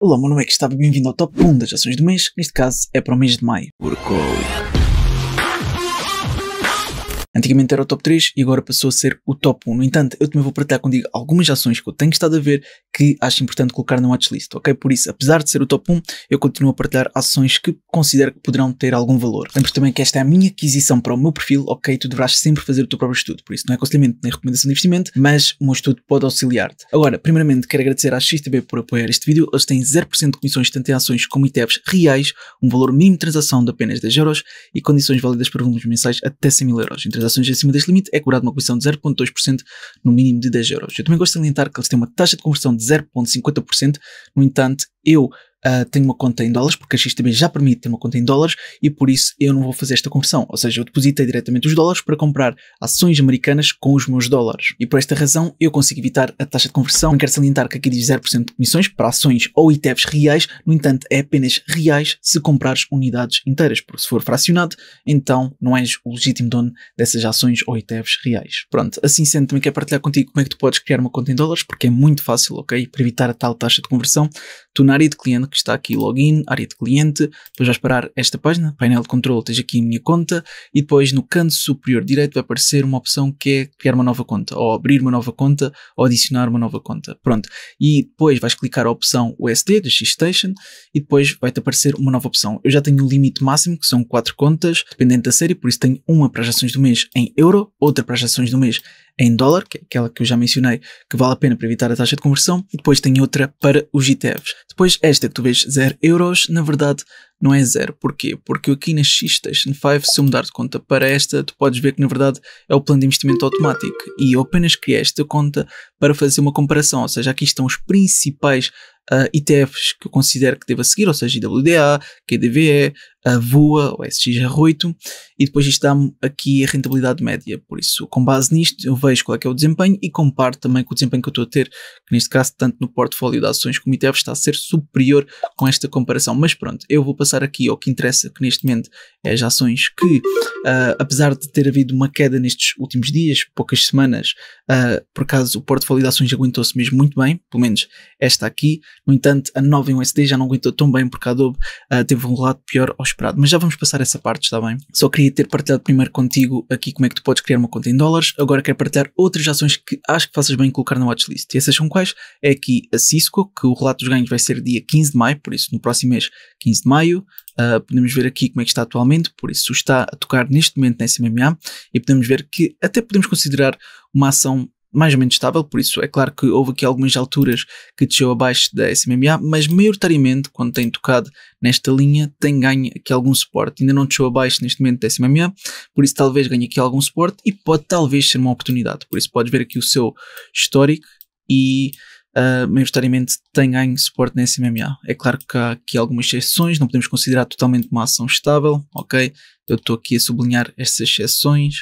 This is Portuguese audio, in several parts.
Olá, meu nome é Gustavo e bem-vindo ao Top 1 das ações do mês, que neste caso é para o mês de maio. Antigamente era o top 3 e agora passou a ser o top 1. No entanto, eu também vou partilhar contigo algumas ações que eu tenho estado a ver que acho importante colocar na watchlist, ok? Por isso, apesar de ser o top 1, eu continuo a partilhar ações que considero que poderão ter algum valor. Lembro também que esta é a minha aquisição para o meu perfil, ok? Tu deverás sempre fazer o teu próprio estudo, por isso não é aconselhamento nem recomendação de investimento, mas o meu estudo pode auxiliar-te. Agora, primeiramente, quero agradecer à XTB por apoiar este vídeo. Eles têm 0% de comissões tanto em ações como ETFs reais, um valor mínimo de transação de apenas 10 euros e condições válidas para volumes mensais até 100 mil euros. Em transações acima deste limite é cobrado uma comissão de 0,2% no mínimo de 10 euros. Eu também gosto de salientar que eles têm uma taxa de conversão de 0,50%, no entanto, eu tenho uma conta em dólares, porque a XTB já permite ter uma conta em dólares e por isso eu não vou fazer esta conversão, ou seja, eu depositei diretamente os dólares para comprar ações americanas com os meus dólares e por esta razão eu consigo evitar a taxa de conversão. Não quero salientar que aqui diz 0% de comissões para ações ou ETFs reais, no entanto é apenas reais se comprares unidades inteiras, porque se for fracionado, então não és o legítimo dono dessas ações ou ETFs reais. Pronto, assim sendo, também quero partilhar contigo como é que tu podes criar uma conta em dólares, porque é muito fácil, ok? Para evitar a tal taxa de conversão, tu na área de cliente, que está aqui login, área de cliente, depois vais parar esta página, painel de controle, tens aqui a minha conta e depois no canto superior direito vai aparecer uma opção que é criar uma nova conta, ou abrir uma nova conta, ou adicionar uma nova conta. Pronto, e depois vais clicar a opção USD da XStation e depois vai-te aparecer uma nova opção. Eu já tenho um limite máximo, que são 4 contas, dependente da série, por isso tenho uma para as ações do mês em euro, outra para as ações do mês em dólar, que é aquela que eu já mencionei, que vale a pena para evitar a taxa de conversão, e depois tenho outra para os ETFs. Depois esta que tu vês 0 euros, na verdade não é 0. Porquê? Porque eu aqui na XStation 5, se eu mudar de conta para esta, tu podes ver que na verdade é o plano de investimento automático e eu apenas criei esta conta para fazer uma comparação, ou seja, aqui estão os principais ETFs que eu considero que deva seguir, ou seja, IWDA, QDVE, a VOA, o SXR8 e depois isto dá-me aqui a rentabilidade média, por isso com base nisto eu vejo qual é que é o desempenho e comparo também com o desempenho que eu estou a ter, que neste caso tanto no portfólio de ações como ETFs está a ser superior com esta comparação, mas pronto, eu vou passar aqui ao que interessa, que neste momento é as ações que, apesar de ter havido uma queda nestes últimos dias, poucas semanas, por acaso o portfólio de ações aguentou-se mesmo muito bem, pelo menos esta aqui. No entanto, a nova em USD já não aguentou tão bem porque a Adobe teve um relato pior ao esperado. Mas já vamos passar essa parte, está bem? Só queria ter partilhado primeiro contigo aqui como é que tu podes criar uma conta em dólares. Agora quero partilhar outras ações que acho que faças bem em colocar na watchlist. E essas são quais? É aqui a Cisco, que o relato dos ganhos vai ser dia 15 de maio, por isso no próximo mês, 15 de maio. Podemos ver aqui como é que está atualmente, por isso está a tocar neste momento na SMMA e podemos ver que até podemos considerar uma ação mais ou menos estável, por isso é claro que houve aqui algumas alturas que desceu abaixo da SMMA, mas maioritariamente quando tem tocado nesta linha tem ganho aqui algum suporte, ainda não desceu abaixo neste momento da SMMA, por isso talvez ganhe aqui algum suporte e pode talvez ser uma oportunidade, por isso podes ver aqui o seu histórico e maioritariamente tem ganho suporte na SMMA. É claro que há aqui algumas exceções, não podemos considerar totalmente uma ação estável, ok? Eu estou aqui a sublinhar estas exceções.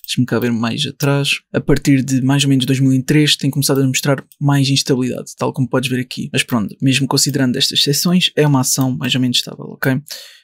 Deixa-me cá ver mais atrás. A partir de mais ou menos 2003 tem começado a mostrar mais instabilidade, tal como podes ver aqui. Mas pronto, mesmo considerando estas exceções, é uma ação mais ou menos estável, ok?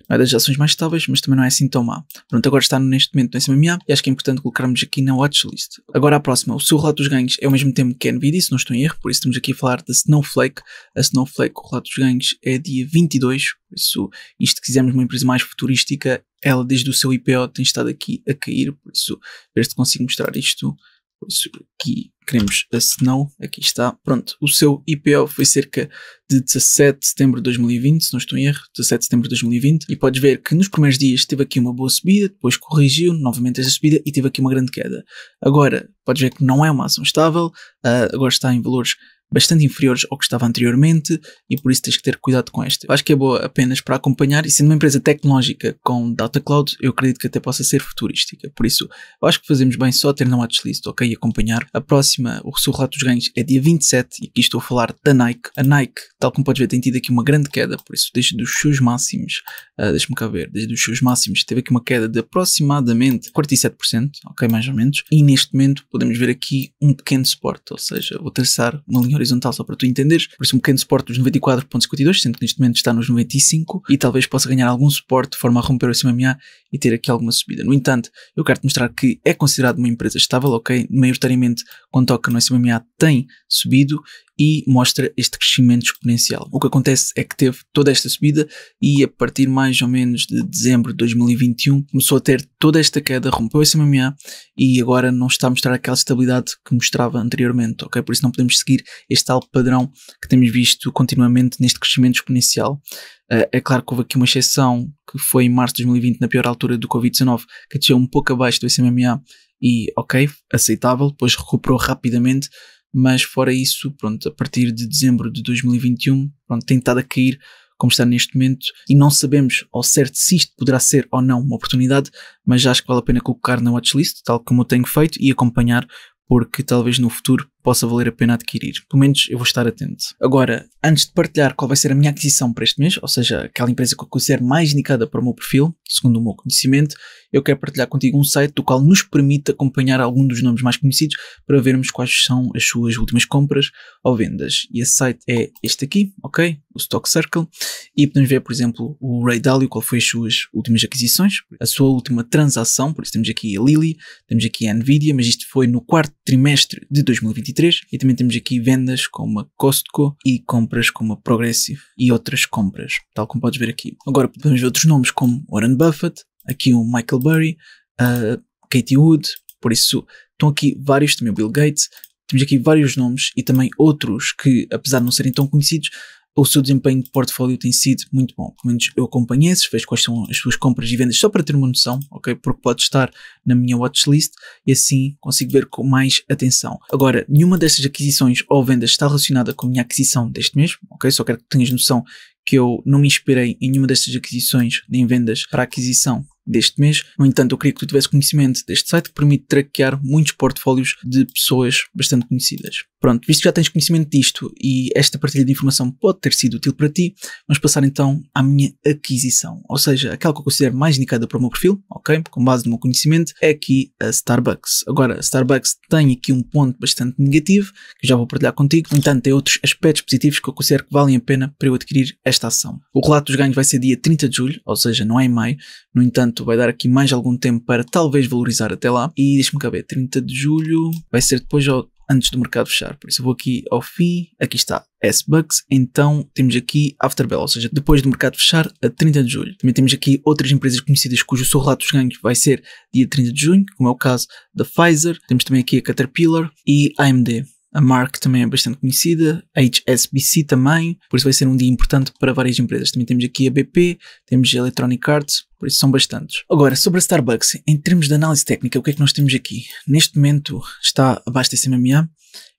Não é das ações mais estáveis, mas também não é assim tão má. Pronto, agora está neste momento no SMMA e acho que é importante colocarmos aqui na watchlist. Agora a próxima, o seu relato dos ganhos é ao mesmo tempo que a Nvidia, se não estou em erro, por isso estamos aqui a falar da Snowflake. A Snowflake, o relato dos ganhos é dia 22, por isso isto se quisermos uma empresa mais futurística, ela desde o seu IPO tem estado aqui a cair, por isso ver se consigo mostrar isto. Por isso aqui queremos a Snow, aqui está, pronto, o seu IPO foi cerca de 17 de setembro de 2020, se não estou em erro, 17 de setembro de 2020, e podes ver que nos primeiros dias teve aqui uma boa subida, depois corrigiu novamente esta subida e teve aqui uma grande queda. Agora, podes ver que não é uma ação estável, agora está em valores bastante inferiores ao que estava anteriormente e por isso tens que ter cuidado com esta. Eu acho que é boa apenas para acompanhar e sendo uma empresa tecnológica com data cloud, eu acredito que até possa ser futurística. Por isso, eu acho que fazemos bem só ter na watchlist, ok? E acompanhar. A próxima, o seu relato dos ganhos é dia 27 e aqui estou a falar da Nike. A Nike, tal como podes ver, tem tido aqui uma grande queda, por isso desde os seus máximos, deixa-me cá ver, desde os seus máximos teve aqui uma queda de aproximadamente 47%, ok? Mais ou menos. E neste momento podemos ver aqui um pequeno suporte, ou seja, vou traçar uma linha horizontal, só para tu entenderes. Por isso um pequeno suporte dos 94.52, sendo que neste momento está nos 95, e talvez possa ganhar algum suporte de forma a romper o SMA e ter aqui alguma subida. No entanto, eu quero-te mostrar que é considerado uma empresa estável, ok? Maioritariamente, quando toca no SMA, tem subido e mostra este crescimento exponencial. O que acontece é que teve toda esta subida e a partir mais ou menos de dezembro de 2021 começou a ter toda esta queda, rompeu esse SMA e agora não está a mostrar aquela estabilidade que mostrava anteriormente, ok? Por isso não podemos seguir este alto padrão que temos visto continuamente neste crescimento exponencial. É claro que houve aqui uma exceção que foi em março de 2020, na pior altura do Covid-19, que desceu um pouco abaixo do SMA e ok, aceitável, depois recuperou rapidamente. Mas fora isso, pronto, a partir de dezembro de 2021, pronto, tem estado a cair como está neste momento e não sabemos ao certo se isto poderá ser ou não uma oportunidade, mas já acho que vale a pena colocar na watchlist, tal como eu tenho feito, e acompanhar, porque talvez no futuro possa valer a pena adquirir. Pelo menos eu vou estar atento. Agora, antes de partilhar qual vai ser a minha aquisição para este mês, ou seja, aquela empresa que eu considero mais indicada para o meu perfil, segundo o meu conhecimento, eu quero partilhar contigo um site do qual nos permite acompanhar algum dos nomes mais conhecidos para vermos quais são as suas últimas compras ou vendas. E esse site é este aqui, ok? O Stock Circle. E podemos ver, por exemplo, o Ray Dalio, qual foi as suas últimas aquisições, a sua última transação. Por isso temos aqui a Lilly, temos aqui a Nvidia, mas isto foi no quarto trimestre de 2023. E também temos aqui vendas como a Costco e compras como a Progressive e outras compras, tal como podes ver aqui. Agora podemos ver outros nomes como Warren Buffett, aqui o Michael Burry, a Katie Wood, por isso estão aqui vários, também o Bill Gates, temos aqui vários nomes e também outros que, apesar de não serem tão conhecidos, o seu desempenho de portfólio tem sido muito bom. Pelo menos eu acompanhei esses, vejo quais são as suas compras e vendas só para ter uma noção, ok? Porque pode estar na minha watchlist e assim consigo ver com mais atenção. Agora, nenhuma destas aquisições ou vendas está relacionada com a minha aquisição deste mês, ok? Só quero que tenhas noção que eu não me inspirei em nenhuma destas aquisições nem vendas para a aquisição deste mês. No entanto, eu queria que tu tivesse conhecimento deste site que permite traquear muitos portfólios de pessoas bastante conhecidas. Pronto, visto que já tens conhecimento disto e esta partilha de informação pode ter sido útil para ti, vamos passar então à minha aquisição. Ou seja, aquela que eu considero mais indicada para o meu perfil, ok? Com base no meu conhecimento, é aqui a Starbucks. Agora, a Starbucks tem aqui um ponto bastante negativo, que eu já vou partilhar contigo. No entanto, tem outros aspectos positivos que eu considero que valem a pena para eu adquirir esta ação. O relato dos ganhos vai ser dia 30 de julho, ou seja, não é em maio. No entanto, vai dar aqui mais algum tempo para talvez valorizar até lá. E deixa-me cá ver, 30 de julho vai ser depois ou antes do mercado fechar. Por isso eu vou aqui ao fim. Aqui está S-Bucks. Então temos aqui Afterbell, ou seja, depois do mercado fechar a 30 de julho. Também temos aqui outras empresas conhecidas cujo seu relato dos ganhos vai ser dia 30 de junho, como é o caso da Pfizer. Temos também aqui a Caterpillar e a AMD. A Mark também é bastante conhecida, a HSBC também, por isso vai ser um dia importante para várias empresas. Também temos aqui a BP, temos a Electronic Arts, por isso são bastantes. Agora, sobre a Starbucks, em termos de análise técnica, o que é que nós temos aqui? Neste momento está abaixo desse MMA.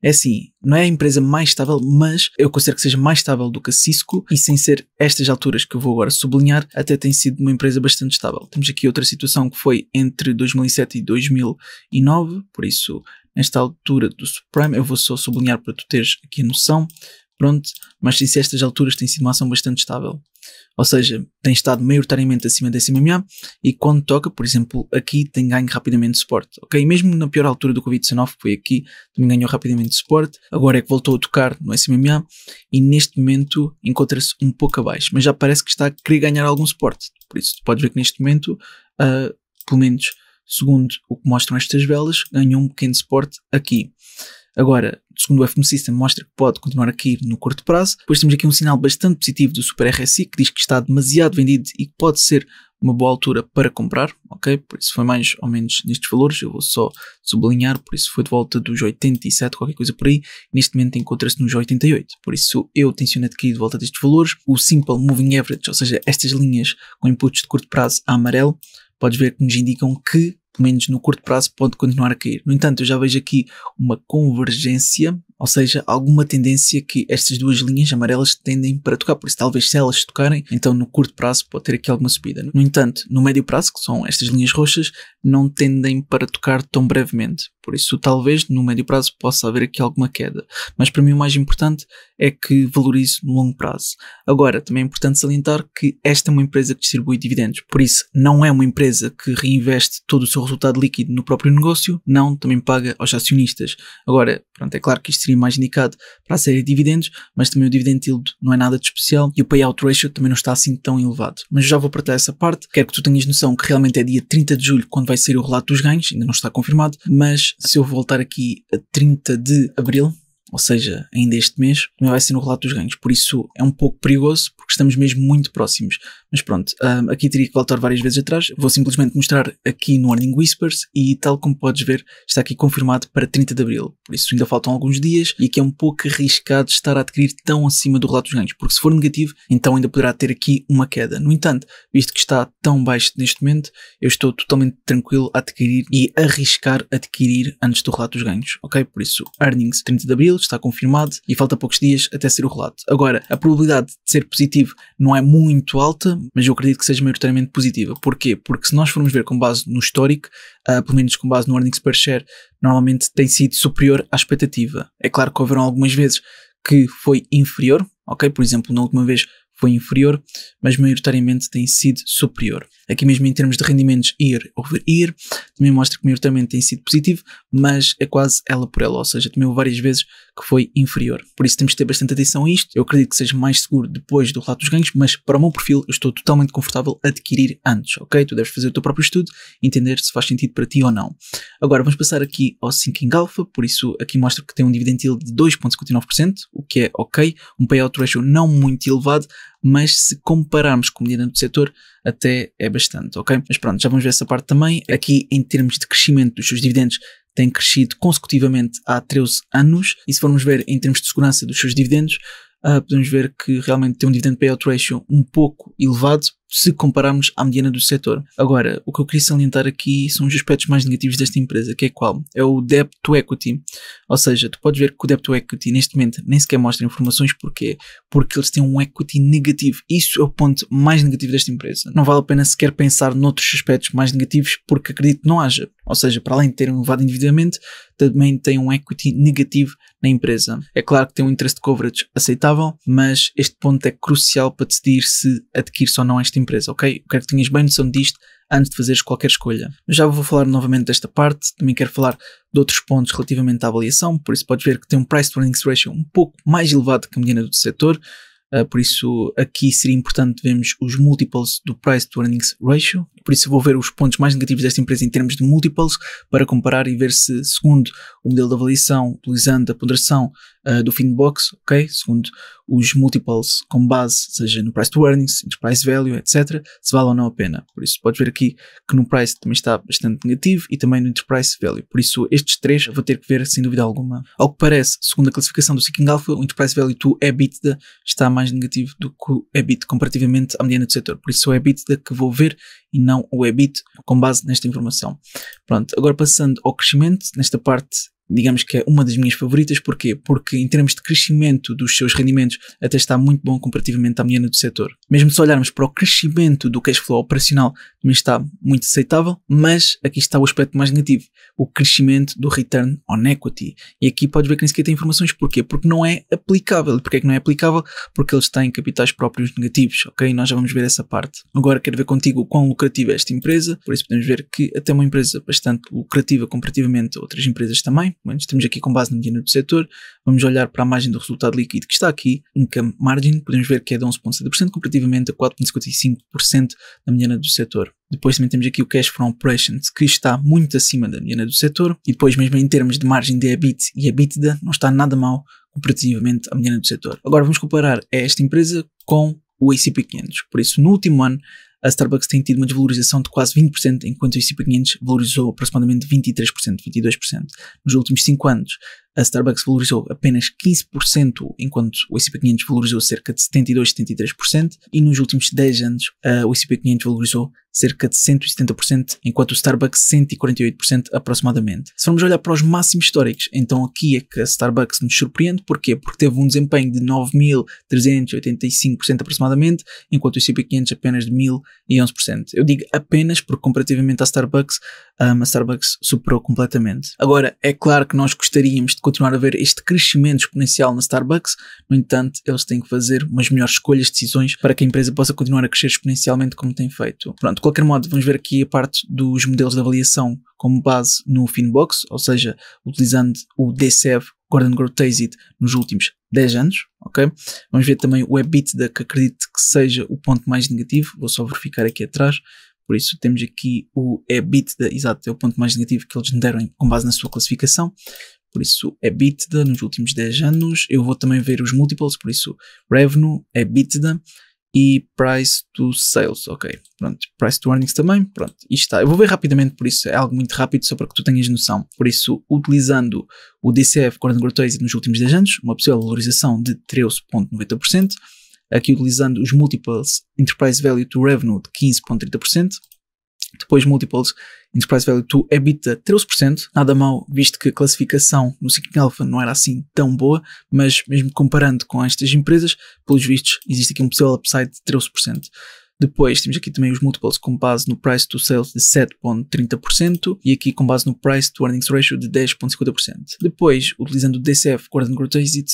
É assim, não é a empresa mais estável, mas eu considero que seja mais estável do que a Cisco e sem ser estas alturas que eu vou agora sublinhar, até tem sido uma empresa bastante estável. Temos aqui outra situação que foi entre 2007 e 2009, por isso nesta altura do subprime eu vou só sublinhar para tu teres aqui a noção, pronto, mas sem ser estas alturas tem sido uma ação bastante estável. Ou seja, tem estado maioritariamente acima desse MMA e quando toca, por exemplo, aqui tem ganho rapidamente suporte, ok? E mesmo na pior altura do Covid-19, que foi aqui, também ganhou rapidamente suporte. Agora é que voltou a tocar no SMA e neste momento encontra-se um pouco abaixo, mas já parece que está a querer ganhar algum suporte. Por isso, tu podes ver que neste momento, pelo menos segundo o que mostram estas velas, ganhou um pequeno suporte aqui. Agora, segundo o FOMC System, mostra que pode continuar a cair no curto prazo. Depois temos aqui um sinal bastante positivo do Super RSI, que diz que está demasiado vendido e que pode ser uma boa altura para comprar, ok? Por isso foi mais ou menos nestes valores, eu vou só sublinhar, por isso foi de volta dos 87, qualquer coisa por aí. Neste momento encontra-se nos 88, por isso eu tenciono adquirir de volta destes valores. O Simple Moving Average, ou seja, estas linhas com inputs de curto prazo a amarelo, podes ver que nos indicam que, pelo menos no curto prazo, pode continuar a cair. No entanto, eu já vejo aqui uma convergência, ou seja, alguma tendência que estas duas linhas amarelas tendem para tocar. Por isso, talvez se elas tocarem, então no curto prazo pode ter aqui alguma subida. No entanto, no médio prazo, que são estas linhas roxas, não tendem para tocar tão brevemente. Por isso, talvez no médio prazo possa haver aqui alguma queda. Mas para mim o mais importante é que valorize no longo prazo. Agora, também é importante salientar que esta é uma empresa que distribui dividendos. Por isso, não é uma empresa que reinveste todo o seu resultado líquido no próprio negócio, não, também paga aos acionistas. Agora, pronto, é claro que isto seria mais indicado para a série de dividendos, mas também o dividend yield não é nada de especial e o payout ratio também não está assim tão elevado. Mas eu já vou partilhar essa parte, quero que tu tenhas noção que realmente é dia 30 de julho quando vai ser o relato dos ganhos, ainda não está confirmado, mas se eu voltar aqui a 30 de abril, ou seja, ainda este mês, também vai ser no relato dos ganhos. Por isso é um pouco perigoso, porque estamos mesmo muito próximos. Mas pronto, aqui teria que voltar várias vezes atrás. Vou simplesmente mostrar aqui no Earning Whispers e tal como podes ver, está aqui confirmado para 30 de abril. Por isso ainda faltam alguns dias e aqui é um pouco arriscado estar a adquirir tão acima do relato dos ganhos, porque se for negativo, então ainda poderá ter aqui uma queda. No entanto, visto que está tão baixo neste momento, eu estou totalmente tranquilo a adquirir e arriscar adquirir antes do relato dos ganhos, ok? Por isso, Earnings 30 de abril, está confirmado e falta poucos dias até ser o relato. Agora, a probabilidade de ser positivo não é muito alta, mas eu acredito que seja maioritariamente positiva. Porquê? Porque se nós formos ver com base no histórico, pelo menos com base no earnings per share, normalmente tem sido superior à expectativa. É claro que houveram algumas vezes que foi inferior, ok? Por exemplo, na última vez foi inferior, mas maioritariamente tem sido superior. Aqui mesmo em termos de rendimentos year over year, também mostra que maioritariamente tem sido positivo, mas é quase ela por ela, ou seja, também houve várias vezes que foi inferior. Por isso temos de ter bastante atenção a isto. Eu acredito que seja mais seguro depois do relato dos ganhos, mas para o meu perfil eu estou totalmente confortável a adquirir antes, ok? Tu deves fazer o teu próprio estudo e entender se faz sentido para ti ou não. Agora vamos passar aqui ao Sinking Alpha, por isso aqui mostra que tem um dividend yield de 2,59%, o que é ok, um payout ratio não muito elevado, mas se compararmos com a mediana do setor, até é bastante, ok? Mas pronto, já vamos ver essa parte também. Aqui, em termos de crescimento dos seus dividendos, tem crescido consecutivamente há 13 anos, e se formos ver em termos de segurança dos seus dividendos, podemos ver que realmente tem um dividend payout ratio um pouco elevado, se compararmos à mediana do setor. Agora, o que eu queria salientar aqui são os aspectos mais negativos desta empresa, que é qual? É o debt to equity. Ou seja, tu podes ver que o debt to equity neste momento nem sequer mostra informações. Porquê? Porque eles têm um equity negativo. Isso é o ponto mais negativo desta empresa. Não vale a pena sequer pensar noutros aspectos mais negativos, porque acredito que não haja. Ou seja, para além de ter um elevado endividamento, também tem um equity negativo na empresa. É claro que tem um interest coverage aceitável, mas este ponto é crucial para decidir se adquires ou não esta empresa, ok? Eu quero que tenhas bem noção disto antes de fazeres qualquer escolha. Mas já vou falar novamente desta parte, também quero falar de outros pontos relativamente à avaliação, por isso podes ver que tem um price to earnings ratio um pouco mais elevado que a mediana do setor. Por isso aqui seria importante vermos os multiples do price to earnings ratio, por isso vou ver os pontos mais negativos desta empresa em termos de multiples para comparar e ver se, segundo o modelo de avaliação, utilizando a ponderação do Finbox, ok, segundo os multiples com base, seja no price to earnings, enterprise value, etc, se vale ou não a pena. Por isso podes ver aqui que no price também está bastante negativo e também no enterprise value. Por isso estes três vou ter que ver sem dúvida alguma. Ao que parece, segundo a classificação do Sinking Alpha, o enterprise value to EBITDA está mais negativo do que o EBIT comparativamente à mediana do setor. Por isso é o EBITDA que vou ver e não o EBIT com base nesta informação. Pronto, agora passando ao crescimento, nesta parte digamos que é uma das minhas favoritas. Porquê? Porque em termos de crescimento dos seus rendimentos até está muito bom comparativamente à mediana do setor. Mesmo se olharmos para o crescimento do cash flow operacional também está muito aceitável, mas aqui está o aspecto mais negativo, o crescimento do return on equity. E aqui podes ver que nem sequer tem informações. Porquê? Porque não é aplicável. Porquê é que não é aplicável? Porque eles têm capitais próprios negativos, ok? Nós já vamos ver essa parte. Agora quero ver contigo o quão lucrativa é esta empresa, por isso podemos ver que até uma empresa bastante lucrativa comparativamente a outras empresas também. Estamos aqui com base na mediana do setor. Vamos olhar para a margem do resultado líquido que está aqui, income margin, podemos ver que é de 11,7% comparativamente a 4,55% da mediana do setor. Depois também temos aqui o cash from operations, que está muito acima da mediana do setor, e depois mesmo em termos de margem de EBIT e EBITDA não está nada mal comparativamente à mediana do setor. Agora vamos comparar esta empresa com o S&P 500. Por isso, no último ano, a Starbucks tem tido uma desvalorização de quase 20%, enquanto o S&P 500 valorizou aproximadamente 23%, 22%. Nos últimos 5 anos, a Starbucks valorizou apenas 15%, enquanto o S&P 500 valorizou cerca de 72%, 73%. E nos últimos 10 anos, o S&P 500 valorizou cerca de 170%, enquanto o Starbucks 148% aproximadamente. Se formos olhar para os máximos históricos, então aqui é que a Starbucks nos surpreende. Porquê? Porque teve um desempenho de 9.385% aproximadamente, enquanto o S&P 500 apenas de 1.011%. Eu digo apenas porque comparativamente à Starbucks, a Starbucks superou completamente. Agora, é claro que nós gostaríamos de continuar a ver este crescimento exponencial na Starbucks, no entanto, eles têm que fazer umas melhores escolhas, decisões, para que a empresa possa continuar a crescer exponencialmente como tem feito. Pronto, de qualquer modo, vamos ver aqui a parte dos modelos de avaliação como base no Finbox, ou seja, utilizando o DCEV Gordon Growth Exit nos últimos 10 anos, ok? Vamos ver também o EBITDA, que acredito que seja o ponto mais negativo, vou só verificar aqui atrás, por isso temos aqui o EBITDA, exato, é o ponto mais negativo que eles me deram com base na sua classificação, por isso EBITDA nos últimos 10 anos, eu vou também ver os multiples, por isso Revenue, EBITDA e Price to Sales, ok, pronto, Price to Earnings também, pronto, isto está, eu vou ver rapidamente, por isso é algo muito rápido, só para que tu tenhas noção, por isso, utilizando o DCF, Gordon Growth Exit nos últimos 10 anos, uma possível valorização de 13,90%, aqui utilizando os Multiples Enterprise Value to Revenue de 15,30%, depois Multiples Enterprise Value to EBITDA 13%, nada mal, visto que a classificação no Seeking Alpha não era assim tão boa, mas mesmo comparando com estas empresas, pelos vistos, existe aqui um possível upside de 13%. Depois temos aqui também os multiples com base no Price to Sales de 7,30% e aqui com base no Price to Earnings Ratio de 10,50%. Depois, utilizando o DCF, Gordon Growth Exit,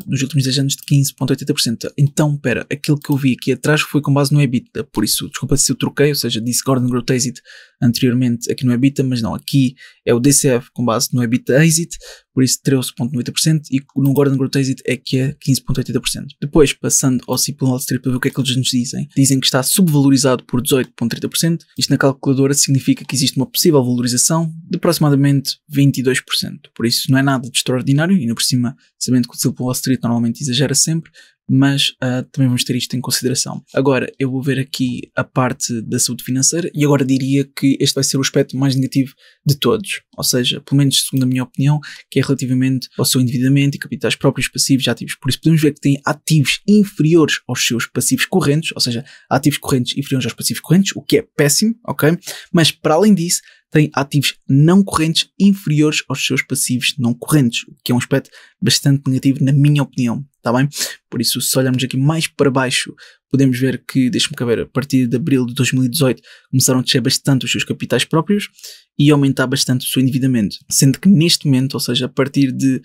nos últimos 10 anos de 15,80%. Então, pera, aquilo que eu vi aqui atrás foi com base no EBITDA, por isso, desculpa se eu troquei, ou seja, disse Gordon Growth Exit anteriormente aqui no EBITDA, mas não, aqui é o DCF com base no EBITDA Exit, por isso 13,90% e no Gordon Growth Exit é que é 15,80%. Depois, passando ao CIP Wall Street para ver o que é que eles nos dizem. Dizem que está subvalorizado por 18,30%. Isto na calculadora significa que existe uma possível valorização de aproximadamente 22%. Por isso não é nada de extraordinário, e ainda por cima, sabendo que o CIP Wall Street normalmente exagera sempre, mas também vamos ter isto em consideração. Agora, eu vou ver aqui a parte da saúde financeira e agora diria que este vai ser o aspecto mais negativo de todos, ou seja, pelo menos segundo a minha opinião, que é relativamente ao seu endividamento e capitais próprios, passivos e ativos. Por isso podemos ver que tem ativos inferiores aos seus passivos correntes, ou seja, ativos correntes inferiores aos passivos correntes, o que é péssimo, ok? Mas para além disso, tem ativos não correntes inferiores aos seus passivos não correntes, o que é um aspecto bastante negativo na minha opinião, está bem? Por isso, se olharmos aqui mais para baixo, podemos ver que, deixa-me cá ver, a partir de abril de 2018 começaram a descer bastante os seus capitais próprios e aumentar bastante o seu endividamento, sendo que neste momento, ou seja, a partir de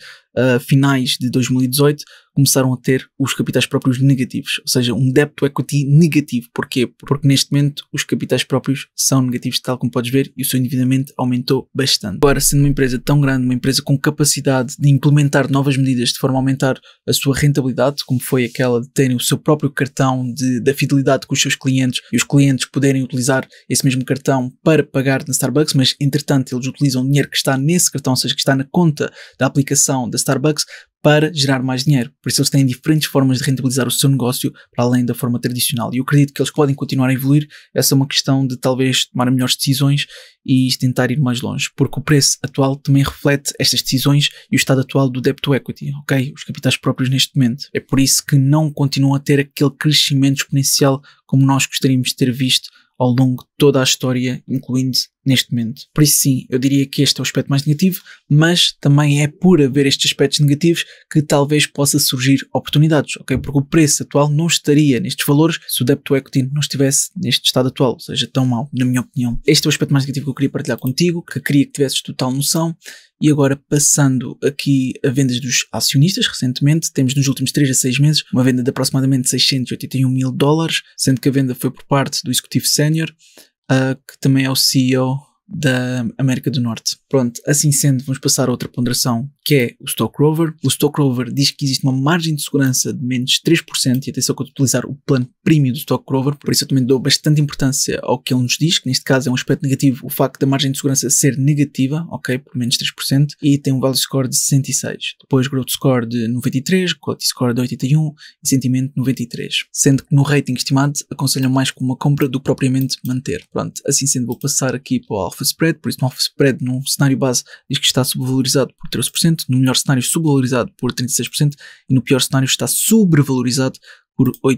finais de 2018, começaram a ter os capitais próprios negativos, ou seja, um debt to equity negativo. Porquê? Porque neste momento os capitais próprios são negativos, tal como podes ver, e o seu endividamento aumentou bastante. Agora, sendo uma empresa tão grande, uma empresa com capacidade de implementar novas medidas de forma a aumentar a sua rentabilidade, como foi aquela de terem o seu próprio cartão da fidelidade com os seus clientes e os clientes poderem utilizar esse mesmo cartão para pagar na Starbucks, mas entretanto eles utilizam o dinheiro que está nesse cartão, ou seja, que está na conta da aplicação da Starbucks, para gerar mais dinheiro. Por isso eles têm diferentes formas de rentabilizar o seu negócio para além da forma tradicional. E eu acredito que eles podem continuar a evoluir. Essa é uma questão de talvez tomar melhores decisões e tentar ir mais longe. Porque o preço atual também reflete estas decisões e o estado atual do debt to equity, ok? Os capitais próprios neste momento. É por isso que não continuam a ter aquele crescimento exponencial como nós gostaríamos de ter visto ao longo de toda a história, incluindo neste momento. Por isso sim, eu diria que este é o aspecto mais negativo, mas também é por haver estes aspectos negativos que talvez possa surgir oportunidades, ok? Porque o preço atual não estaria nestes valores se o debt to equity não estivesse neste estado atual, ou seja, tão mau, na minha opinião. Este é o aspecto mais negativo que eu queria partilhar contigo, que queria que tivesses total noção. E agora, passando aqui a vendas dos acionistas, recentemente, temos nos últimos 3 a 6 meses uma venda de aproximadamente $681 mil, sendo que a venda foi por parte do executivo sénior, que também é o CEO da América do Norte. Pronto, assim sendo, vamos passar a outra ponderação, que é o Stock Rover. O Stock Rover diz que existe uma margem de segurança de menos 3%, e atenção que eu estou a utilizar o plano premium do Stock Rover, por isso eu também dou bastante importância ao que ele nos diz, que neste caso é um aspecto negativo, o facto da margem de segurança ser negativa, ok, por menos 3%, e tem um Value Score de 66. Depois Growth Score de 93, Quality Score de 81 e Sentimento de 93. Sendo que no rating estimado aconselham mais com uma compra do que propriamente manter. Pronto, assim sendo, vou passar aqui para o Alpha Spread, por isso no Alpha Spread, num cenário base, diz que está subvalorizado por 13%, no melhor cenário subvalorizado por 36% e no pior cenário está sobrevalorizado por 8%.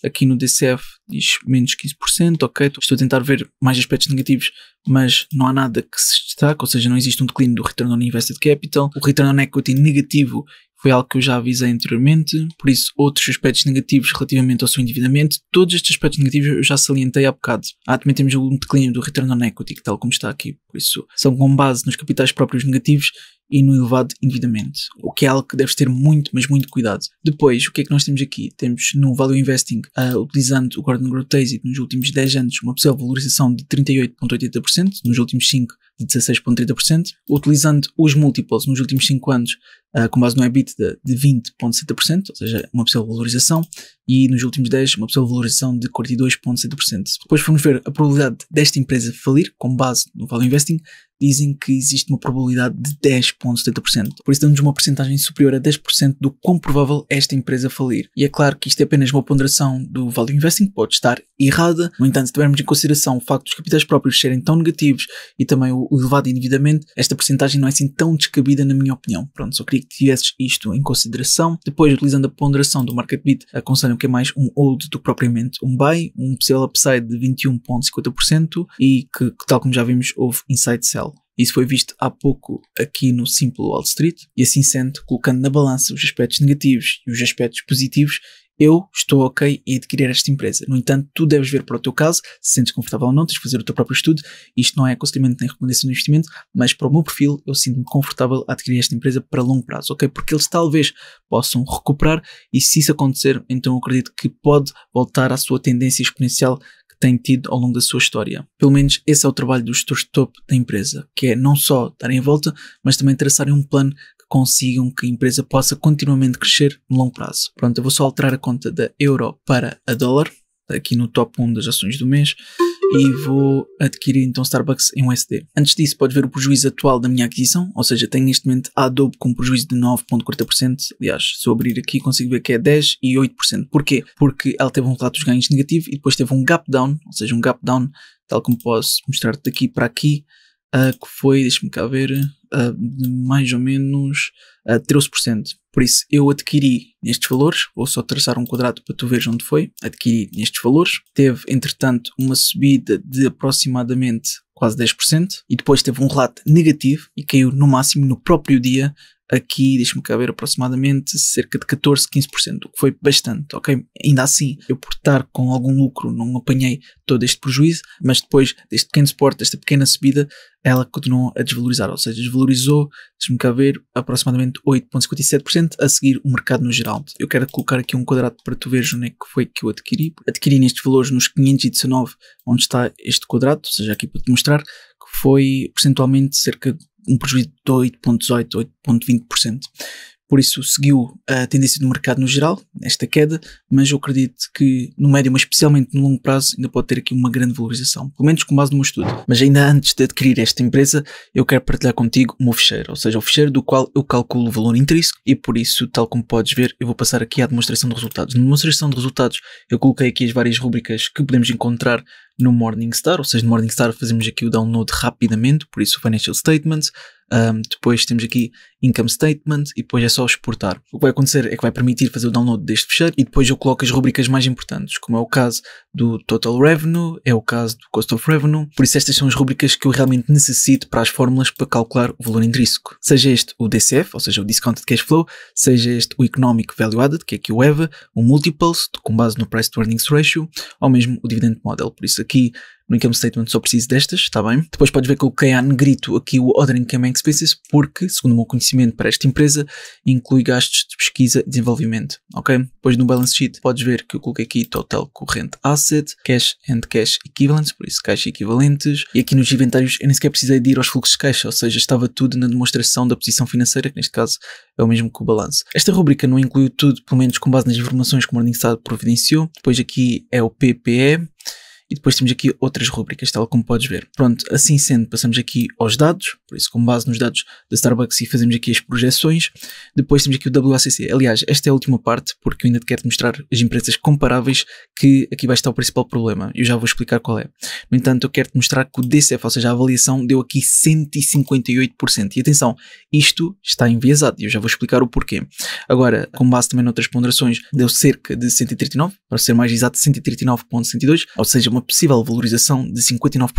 Aqui no DCF diz menos 15%, ok, estou a tentar ver mais aspectos negativos, mas não há nada que se destaque, ou seja, não existe um declínio do Return on Invested Capital. O Return on Equity negativo foi algo que eu já avisei anteriormente, por isso outros aspectos negativos relativamente ao seu endividamento, todos estes aspectos negativos eu já salientei há bocado. Também temos um declínio do Return on Equity, que tal como está aqui, por isso são com base nos capitais próprios negativos e no elevado endividamento, o que é algo que deves ter muito, mas muito cuidado. Depois, o que é que nós temos aqui? Temos no Value Investing, utilizando o Gordon Growth Basic nos últimos 10 anos, uma possível valorização de 38,80%, nos últimos 5 de 16,30%, utilizando os múltiplos nos últimos 5 anos, com base no EBITDA de 20,70%, ou seja, uma possível valorização, e nos últimos 10 uma possível valorização de 42,70%. Depois vamos ver a probabilidade desta empresa falir, com base no Value Investing, dizem que existe uma probabilidade de 10,70%. Por isso damos uma porcentagem superior a 10% do quão provável é esta empresa falir. E é claro que isto é apenas uma ponderação do Value Investing, pode estar errada. No entanto, se tivermos em consideração o facto dos capitais próprios serem tão negativos e também o elevado endividamento, esta porcentagem não é assim tão descabida na minha opinião. Pronto, só queria que tivesses isto em consideração. Depois, utilizando a ponderação do Market Beat, aconselham que é mais um hold do que propriamente um buy, um possível upside de 21,50% e que, tal como já vimos, houve inside sell. Isso foi visto há pouco aqui no Simple Wall Street e assim sendo, colocando na balança os aspectos negativos e os aspectos positivos, eu estou ok em adquirir esta empresa. No entanto, tu deves ver para o teu caso, se sentes confortável ou não, tens de fazer o teu próprio estudo. Isto não é aconselhamento nem recomendação de investimento, mas para o meu perfil eu sinto-me confortável a adquirir esta empresa para longo prazo, ok? Porque eles talvez possam recuperar e se isso acontecer, então eu acredito que pode voltar à sua tendência exponencial tem tido ao longo da sua história. Pelo menos esse é o trabalho dos gestores de topo da empresa, que é não só darem a volta, mas também traçarem um plano que consigam que a empresa possa continuamente crescer no longo prazo. Pronto, eu vou só alterar a conta da euro para a dólar, aqui no top 1 das ações do mês, e vou adquirir então Starbucks em USD. Antes disso, podes ver o prejuízo atual da minha aquisição, ou seja, tenho neste momento a Adobe com um prejuízo de 9,40%. Aliás, se eu abrir aqui consigo ver que é 10% e 8%. Porquê? Porque ela teve um relato dos ganhos negativo e depois teve um gap down, ou seja, um gap down, tal como posso mostrar-te daqui para aqui, que foi, deixa-me cá ver, de mais ou menos 13%. Por isso, eu adquiri nestes valores, vou só traçar um quadrado para tu veres onde foi, adquiri nestes valores, teve entretanto uma subida de aproximadamente quase 10% e depois teve um relato negativo e caiu no máximo no próprio dia, aqui, deixa-me cá ver, aproximadamente cerca de 14, 15%, o que foi bastante, ok? Ainda assim, eu por estar com algum lucro não apanhei todo este prejuízo, mas depois deste pequeno suporte, desta pequena subida, ela continuou a desvalorizar, ou seja, desvalorizou, deixa-me cá ver, aproximadamente 8,57% a seguir o mercado no geral. Eu quero colocar aqui um quadrado para tu veres onde é que foi que eu adquiri. Adquiri nestes valores nos 519, onde está este quadrado, ou seja, aqui para te mostrar, que foi percentualmente cerca de um prejuízo de 8,18%, 8,20%. Por isso seguiu a tendência do mercado no geral, nesta queda, mas eu acredito que no médio, mas especialmente no longo prazo, ainda pode ter aqui uma grande valorização, pelo menos com base no meu estudo. Mas ainda antes de adquirir esta empresa, eu quero partilhar contigo o meu ficheiro, ou seja, o ficheiro do qual eu calculo o valor intrínseco e por isso, tal como podes ver, eu vou passar aqui à demonstração de resultados. Na demonstração de resultados, eu coloquei aqui as várias rubricas que podemos encontrar no Morningstar, ou seja, no Morningstar fazemos aqui o download rapidamente, por isso o Financial Statements, depois temos aqui Income Statement e depois é só exportar. O que vai acontecer é que vai permitir fazer o download deste ficheiro e depois eu coloco as rubricas mais importantes, como é o caso do Total Revenue, é o caso do Cost of Revenue, por isso estas são as rubricas que eu realmente necessito para as fórmulas para calcular o valor intrínseco. Seja este o DCF, ou seja, o Discounted Cash Flow, seja este o Economic Value Added, que é aqui o EVA, o Multiples, com base no Price to Earnings Ratio, ou mesmo o Dividend Model, por isso aqui no Income Statement só preciso destas, está bem? Depois podes ver que eu coloquei a negrito aqui o Other Income and Expenses, porque, segundo o meu conhecimento para esta empresa, inclui gastos de pesquisa e desenvolvimento, ok? Depois no Balance Sheet podes ver que eu coloquei aqui Total Corrente Asset, Cash and Cash Equivalents, por isso caixa equivalentes, e aqui nos inventários eu nem sequer precisei de ir aos fluxos de caixa, ou seja, estava tudo na demonstração da posição financeira, que neste caso é o mesmo que o balanço. Esta rubrica não incluiu tudo, pelo menos com base nas informações que o Morningstar providenciou. Depois aqui é o PPE. E depois temos aqui outras rubricas, tal como podes ver. Pronto, assim sendo, passamos aqui aos dados, por isso com base nos dados da Starbucks e fazemos aqui as projeções. Depois temos aqui o WACC. Aliás, esta é a última parte, porque eu ainda te quero mostrar as empresas comparáveis, que aqui vai estar o principal problema. Eu já vou explicar qual é. No entanto, eu quero te mostrar que o DCF, ou seja, a avaliação, deu aqui 158%. E atenção, isto está enviesado e eu já vou explicar o porquê. Agora, com base também noutras ponderações, deu cerca de 139, para ser mais exato, 139,62, ou seja, uma possível valorização de 59%.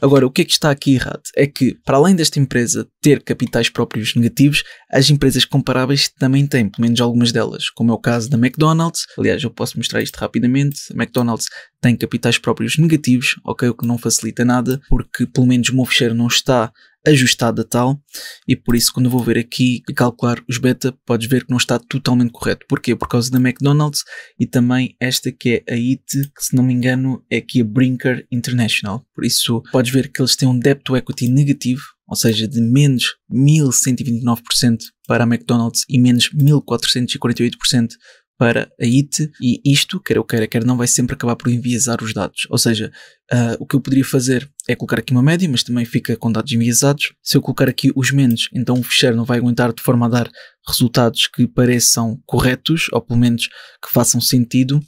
Agora, o que é que está aqui errado? É que, para além desta empresa ter capitais próprios negativos, as empresas comparáveis também têm, pelo menos algumas delas, como é o caso da McDonald's. Aliás, eu posso mostrar isto rapidamente. A McDonald's tem capitais próprios negativos, ok, o que não facilita nada, porque pelo menos o meu ficheiro não está ajustada tal, e por isso quando eu vou ver aqui e calcular os beta, podes ver que não está totalmente correto. Porquê? Por causa da McDonald's e também esta que é a IT, que se não me engano é aqui a Brinker International. Por isso podes ver que eles têm um debt to equity negativo, ou seja, de menos 1129% para a McDonald's e menos 1448% para a IT, e isto, quer eu queira, quer não, vai sempre acabar por enviesar os dados. Ou seja, o que eu poderia fazer é colocar aqui uma média, mas também fica com dados enviesados. Se eu colocar aqui os menos, então o ficheiro não vai aguentar de forma a dar resultados que pareçam corretos, ou pelo menos que façam sentido,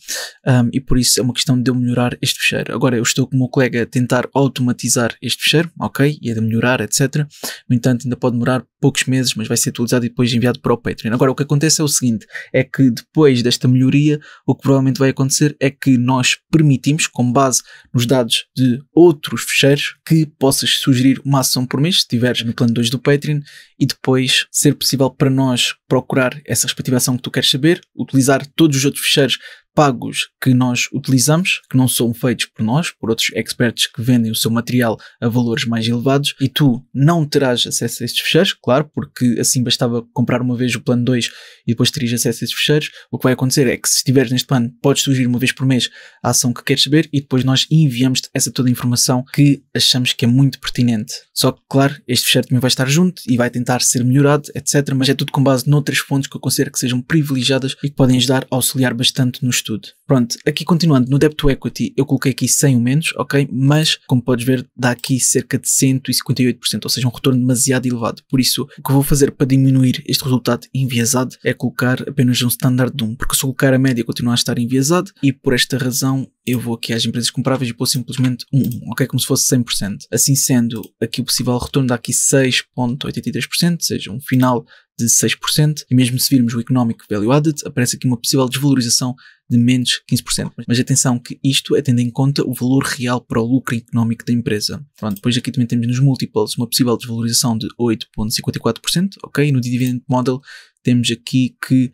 e por isso é uma questão de eu melhorar este ficheiro. Agora eu estou com o meu colega a tentar automatizar este ficheiro, ok, e a de melhorar, etc. No entanto, ainda pode demorar poucos meses, mas vai ser atualizado e depois enviado para o Patreon. Agora o que acontece é o seguinte, é que depois desta melhoria, o que provavelmente vai acontecer é que nós permitimos, com base nos dados de outros ficheiros, que possas sugerir uma ação por mês, se estiveres no plano 2 do Patreon, e depois ser possível para nós procurar essa respectiva ação que tu queres saber, utilizar todos os outros ficheiros pagos que nós utilizamos, que não são feitos por nós, por outros experts que vendem o seu material a valores mais elevados, e tu não terás acesso a estes ficheiros, claro, porque assim bastava comprar uma vez o plano 2 e depois terias acesso a estes ficheiros. O que vai acontecer é que se estiveres neste plano, podes sugerir uma vez por mês a ação que queres saber e depois nós enviamos-te essa toda a informação que achamos que é muito pertinente. Só que, claro, este ficheiro também vai estar junto e vai tentar ser melhorado, etc. Mas é tudo com base noutras fontes que eu considero que sejam privilegiadas e que podem ajudar a auxiliar bastante no estudo. Pronto, aqui continuando, no debt to equity eu coloquei aqui 100 ou menos, ok? Mas, como podes ver, dá aqui cerca de 158%, ou seja, um retorno demasiado elevado. Por isso, o que eu vou fazer para diminuir este resultado enviesado é colocar apenas um standard de 1, porque se eu colocar a média continua a estar enviesado e por esta razão eu vou aqui às empresas comparáveis e pôr simplesmente 1, ok? Como se fosse 100%. Assim sendo, aqui o possível retorno dá aqui 6,83%, ou seja, um final de 6%, e mesmo se virmos o Economic Value Added, aparece aqui uma possível desvalorização de menos 15%. Mas atenção que isto é tendo em conta o valor real para o lucro económico da empresa. Pronto, depois aqui também temos nos múltiplos uma possível desvalorização de 8,54%, ok? E no Dividend Model temos aqui que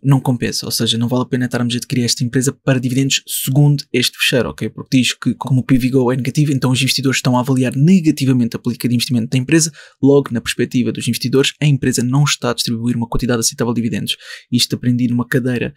não compensa, ou seja, não vale a pena estarmos a adquirir esta empresa para dividendos segundo este fecheiro, ok? Porque diz que como o PVGO é negativo, então os investidores estão a avaliar negativamente a política de investimento da empresa, logo na perspectiva dos investidores, a empresa não está a distribuir uma quantidade aceitável de dividendos. Isto aprendi numa cadeira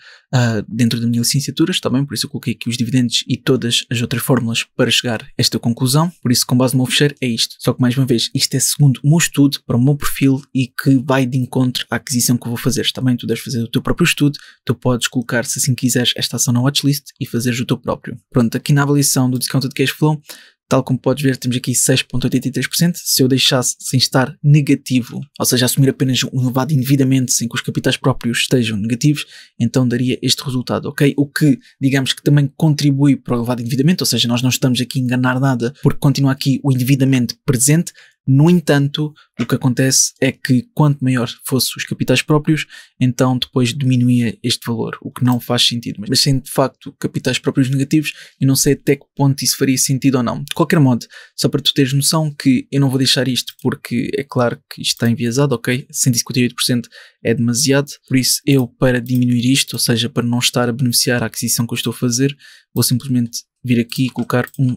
dentro da minha licenciatura, está bem? Por isso eu coloquei aqui os dividendos e todas as outras fórmulas para chegar a esta conclusão, por isso com base no meu fecheiro é isto. Só que mais uma vez, isto é segundo o meu estudo, para o meu perfil e que vai de encontro à aquisição que eu vou fazer. Está bem? Tu deves fazer o teu próprio estudo, tu podes colocar, se assim quiseres, esta ação na watchlist e fazeres o teu próprio. Pronto, aqui na avaliação do Discounted Cash Flow, tal como podes ver, temos aqui 6,83%. Se eu deixasse sem estar negativo, ou seja, assumir apenas um elevado endividamento sem que os capitais próprios estejam negativos, então daria este resultado, ok? O que, digamos que também contribui para o elevado endividamento, ou seja, nós não estamos aqui a enganar nada porque continua aqui o endividamento presente. No entanto, o que acontece é que quanto maior fossem os capitais próprios, então depois diminuía este valor, o que não faz sentido. Mas sendo de facto capitais próprios negativos, eu não sei até que ponto isso faria sentido ou não. De qualquer modo, só para tu teres noção que eu não vou deixar isto porque é claro que isto está enviesado, ok? 158% é demasiado, por isso eu, para diminuir isto, ou seja, para não estar a beneficiar a aquisição que eu estou a fazer, vou simplesmente vir aqui e colocar 1.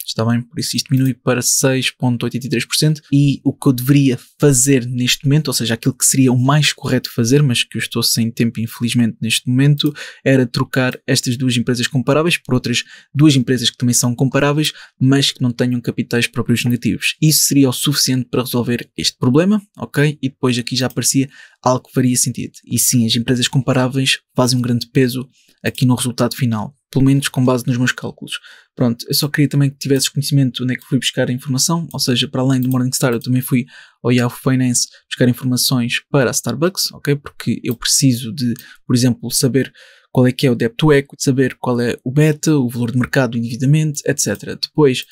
Está bem? Por isso isto diminui para 6,83% e o que eu deveria fazer neste momento, ou seja, aquilo que seria o mais correto fazer, mas que eu estou sem tempo infelizmente neste momento, era trocar estas duas empresas comparáveis por outras duas empresas que também são comparáveis, mas que não tenham capitais próprios negativos. Isso seria o suficiente para resolver este problema, ok? E depois aqui já aparecia algo que faria sentido. E sim, as empresas comparáveis fazem um grande peso aqui no resultado final, pelo menos com base nos meus cálculos. Pronto, eu só queria também que tivesses conhecimento onde é que fui buscar a informação, ou seja, para além do Morningstar eu também fui ao Yahoo Finance buscar informações para a Starbucks, ok? Porque eu preciso de, por exemplo, saber qual é que é o debt to equity, saber qual é o beta, o valor de mercado do endividamento, etc. Depois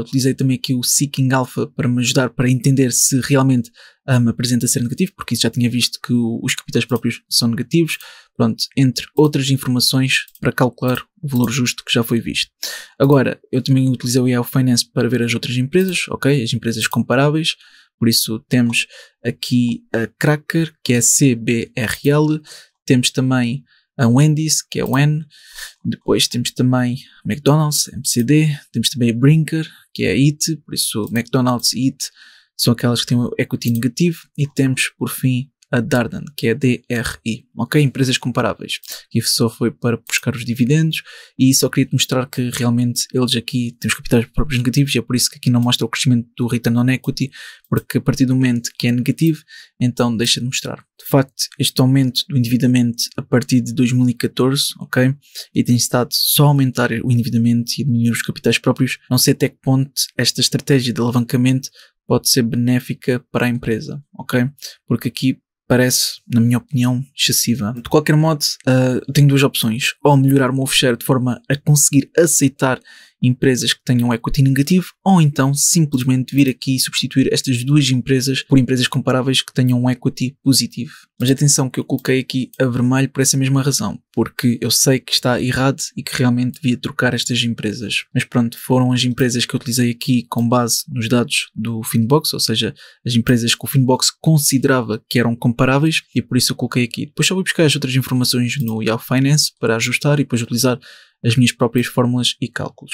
utilizei também aqui o Seeking Alpha para me ajudar para entender se realmente apresenta ser negativo, porque isso já tinha visto que os capitais próprios são negativos, pronto, entre outras informações para calcular o valor justo que já foi visto. Agora, eu também utilizei o Yahoo Finance para ver as outras empresas, ok, as empresas comparáveis, por isso temos aqui a Cracker, que é CBRL, temos também a Wendy's, que é o N, depois temos também a McDonald's, MCD, temos também a Brinker, que é a IT, por isso McDonald's e IT são aquelas que têm o equity negativo, e temos por fim a Darden, que é a DRI, ok? Empresas comparáveis. E só foi para buscar os dividendos, e só queria te mostrar que realmente eles aqui têm os capitais próprios negativos, e é por isso que aqui não mostra o crescimento do return on equity, porque a partir do momento que é negativo, então deixa de mostrar. De facto, este aumento do endividamento a partir de 2014, ok? E tem estado só a aumentar o endividamento e diminuir os capitais próprios. Não sei até que ponto esta estratégia de alavancamento pode ser benéfica para a empresa, ok? Porque aqui parece, na minha opinião, excessiva. De qualquer modo, tenho duas opções. Ou melhorar o meu share de forma a conseguir aceitar empresas que tenham equity negativo, ou então simplesmente vir aqui e substituir estas duas empresas por empresas comparáveis que tenham um equity positivo. Mas atenção que eu coloquei aqui a vermelho por essa mesma razão, porque eu sei que está errado e que realmente devia trocar estas empresas. Mas pronto, foram as empresas que eu utilizei aqui com base nos dados do Finbox, ou seja, as empresas que o Finbox considerava que eram comparáveis, e por isso eu coloquei aqui. Depois só vou buscar as outras informações no Yahoo Finance para ajustar e depois utilizar as minhas próprias fórmulas e cálculos.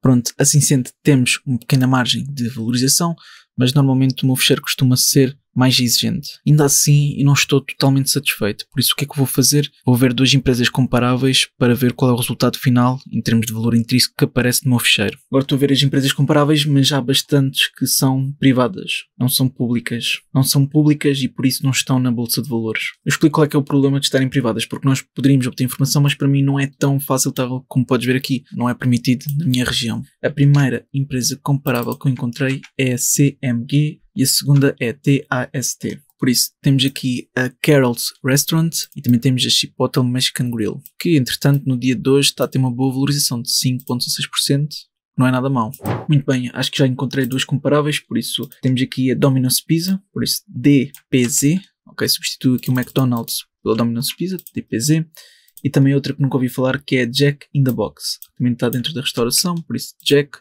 Pronto, assim sendo, temos uma pequena margem de valorização, mas normalmente o meu fecheiro costuma ser mais exigente. Ainda assim, eu não estou totalmente satisfeito, por isso o que é que eu vou fazer? Vou ver duas empresas comparáveis para ver qual é o resultado final em termos de valor intrínseco que aparece no meu fecheiro. Agora estou a ver as empresas comparáveis, mas há bastantes que são privadas, não são públicas. Não são públicas e por isso não estão na bolsa de valores. Eu explico qual é que é o problema de estarem privadas, porque nós poderíamos obter informação, mas para mim não é tão fácil, tal como podes ver aqui, não é permitido na minha região. A primeira empresa comparável que eu encontrei é a CMG, e a segunda é TAST. Por isso, temos aqui a Carol's Restaurant e também temos a Chipotle Mexican Grill, que entretanto no dia de hoje está a ter uma boa valorização de 5,6%, não é nada mau. Muito bem, acho que já encontrei duas comparáveis, por isso temos aqui a Domino's Pizza, por isso DPZ, ok, substituo aqui o McDonald's pela Domino's Pizza, DPZ, e também outra que nunca ouvi falar que é Jack in the Box, também está dentro da restauração, por isso Jack,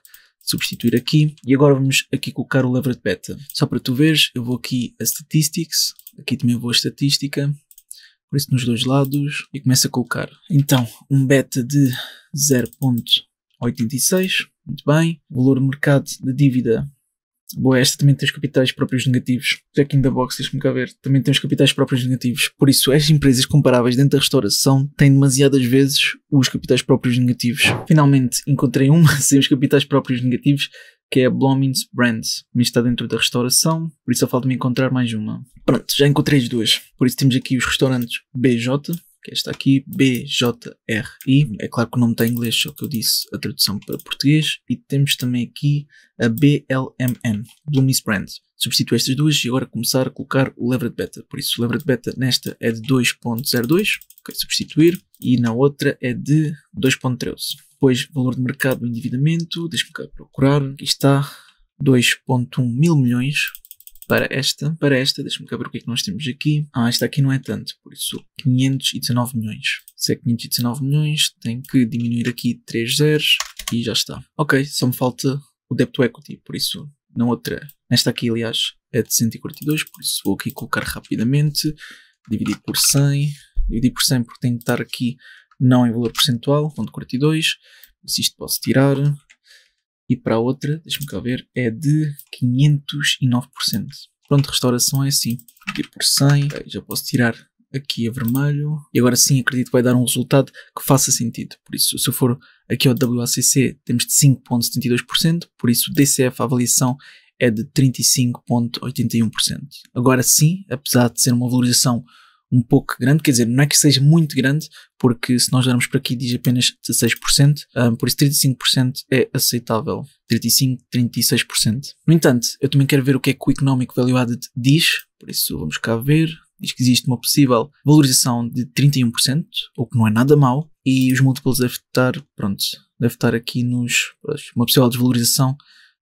substituir aqui, e agora vamos aqui colocar o leverage beta. Só para tu veres, eu vou aqui a statistics, aqui também vou a estatística, por isso nos dois lados, e começo a colocar. Então, um beta de 0,86, muito bem, valor de mercado de dívida. Boa, esta também tem os capitais próprios negativos. Jack in the Box, deixa-me cá ver. Também tem os capitais próprios negativos. Por isso, as empresas comparáveis dentro da restauração têm demasiadas vezes os capitais próprios negativos. Finalmente, encontrei uma sem os capitais próprios negativos, que é a Bloomin's Brands. Mas está dentro da restauração, por isso só falta-me encontrar mais uma. Pronto, já encontrei as duas. Por isso temos aqui os restaurantes BJ, que é esta aqui, BJRI. É claro que o nome está em inglês, só que eu disse a tradução para português. E temos também aqui a BLMN, Bloomin's Brands. Substituo estas duas e agora começar a colocar o leverage beta. Por isso, o leverage beta nesta é de 2,02, ok, substituir. E na outra é de 2,13. Depois, valor de mercado do endividamento, deixa-me cá procurar. Aqui está, 2,1 mil milhões. Para esta, deixa-me cá ver o que é que nós temos aqui. Esta aqui não é tanto, por isso 519 milhões. Se é 519 milhões, tenho que diminuir aqui 3 zeros e já está. Ok, só me falta o débito equity, por isso na outra, nesta aqui aliás é de 142, por isso vou aqui colocar rapidamente, dividir por 100 porque tem que estar aqui não em valor percentual, 0,42, se isto posso tirar. E para a outra, deixa-me cá ver, é de 509%. Pronto, restauração é assim. Dividir por 100, okay, já posso tirar aqui a vermelho. E agora sim acredito que vai dar um resultado que faça sentido. Por isso, se eu for aqui ao WACC, temos de 5,72%. Por isso, o DCF, a avaliação é de 35,81%. Agora sim, apesar de ser uma valorização um pouco grande, quer dizer, não é que seja muito grande, porque se nós darmos para aqui diz apenas 16%, por isso 35% é aceitável, 35%, 36%. No entanto, eu também quero ver o que é que o Economic Value Added diz, por isso vamos cá ver, diz que existe uma possível valorização de 31%, o que não é nada mau, e os múltiplos deve estar aqui uma possível desvalorização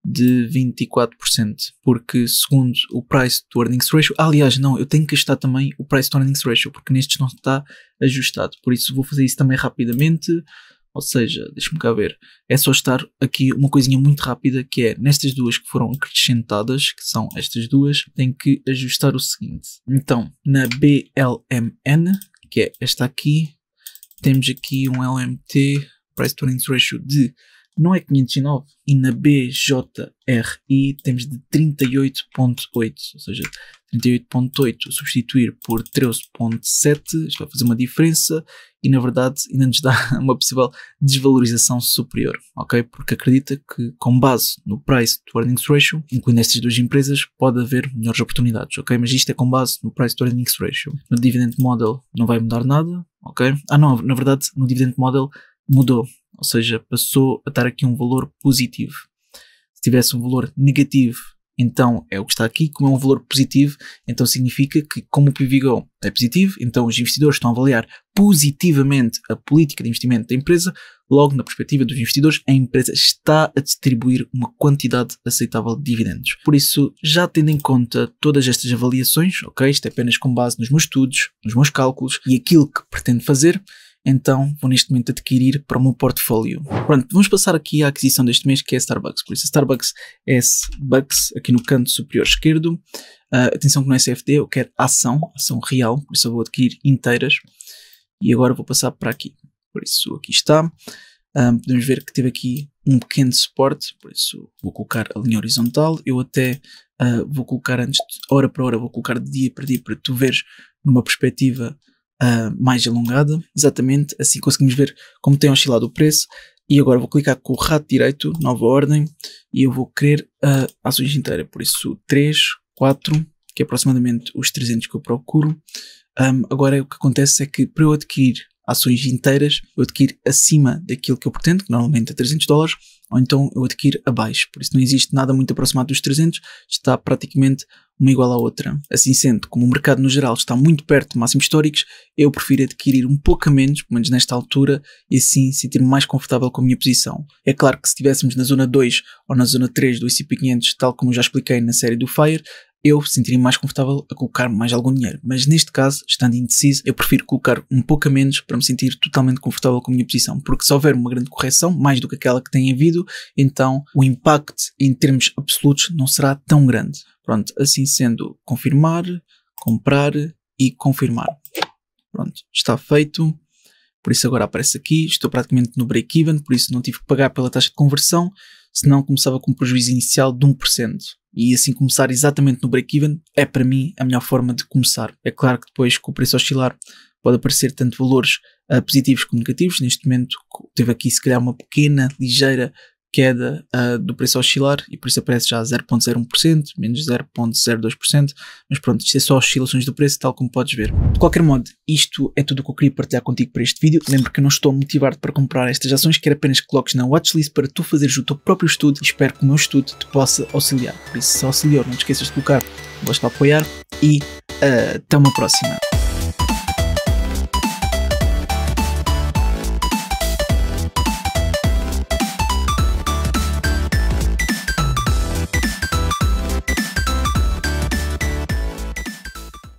de 24%, porque segundo o Price to Earnings Ratio, aliás não, eu tenho que ajustar também o Price to Earnings Ratio, porque nestes não está ajustado, por isso vou fazer isso também rapidamente, ou seja, deixa-me cá ver, é só estar aqui uma coisinha muito rápida, que é nestas duas que foram acrescentadas, que são estas duas, tenho que ajustar o seguinte. Então, na BLMN, que é esta aqui, temos aqui um LMT, Price to Earnings Ratio de não é 509. E na BJRI temos de 38.8, ou seja, 38.8 substituir por 13.7, isto vai fazer uma diferença e na verdade ainda nos dá uma possível desvalorização superior, ok? Porque acredita que com base no Price to Earnings Ratio, incluindo estas duas empresas, pode haver melhores oportunidades, ok? Mas isto é com base no Price to Earnings Ratio. No Dividend Model não vai mudar nada, ok? Não, na verdade no Dividend Model mudou, ou seja, passou a estar aqui um valor positivo. Se tivesse um valor negativo, então é o que está aqui. Como é um valor positivo, então significa que como o PVGO é positivo, então os investidores estão a avaliar positivamente a política de investimento da empresa, logo na perspectiva dos investidores, a empresa está a distribuir uma quantidade aceitável de dividendos. Por isso, já tendo em conta todas estas avaliações, ok, isto é apenas com base nos meus estudos, nos meus cálculos e aquilo que pretendo fazer, então vou neste momento adquirir para o meu portfólio. Pronto, vamos passar aqui à aquisição deste mês, que é a Starbucks. Por isso, a Starbucks é S-Bucks, aqui no canto superior esquerdo. Atenção que não é CFD, eu quero ação real, por isso eu vou adquirir inteiras. E agora vou passar para aqui. Por isso, aqui está. Podemos ver que teve aqui um pequeno suporte, por isso vou colocar a linha horizontal. Eu até vou colocar antes, hora para hora, vou colocar de dia para dia, para tu veres numa perspectiva mais alongada, exatamente, assim conseguimos ver como tem oscilado o preço. E agora vou clicar com o rato direito, nova ordem, e eu vou querer ações inteiras, por isso 3, 4, que é aproximadamente os 300 que eu procuro. Agora o que acontece é que para eu adquirir ações inteiras, eu adquiro acima daquilo que eu pretendo, que normalmente é $300, ou então eu adquiro abaixo, por isso não existe nada muito aproximado dos 300, está praticamente uma igual à outra. Assim sendo, como o mercado no geral está muito perto de máximos históricos, eu prefiro adquirir um pouco a menos, pelo menos nesta altura, e assim sentir-me mais confortável com a minha posição. É claro que se estivéssemos na zona 2 ou na zona 3 do S&P 500, tal como eu já expliquei na série do FIRE, eu sentiria-me mais confortável a colocar mais algum dinheiro. Mas neste caso, estando indeciso, eu prefiro colocar um pouco a menos para me sentir totalmente confortável com a minha posição. Porque se houver uma grande correção, mais do que aquela que tem havido, então o impacto em termos absolutos não será tão grande. Pronto, assim sendo, confirmar, comprar e confirmar. Pronto, está feito. Por isso agora aparece aqui, estou praticamente no break-even, por isso não tive que pagar pela taxa de conversão, senão começava com um prejuízo inicial de 1%. E assim começar exatamente no break-even é para mim a melhor forma de começar. É claro que depois com o preço oscilar pode aparecer tanto valores positivos como negativos. Neste momento teve aqui se calhar uma pequena, ligeira queda do preço oscilar e por isso aparece já 0.01%, menos 0.02%, mas pronto, isto é só oscilações do preço, tal como podes ver. De qualquer modo, isto é tudo o que eu queria partilhar contigo para este vídeo. Lembro que eu não estou a motivar-te para comprar estas ações, quero apenas que coloques na watchlist para tu fazeres o teu próprio estudo e espero que o meu estudo te possa auxiliar. Por isso, se auxiliou, não te esqueças de colocar, gosto de apoiar e até uma próxima.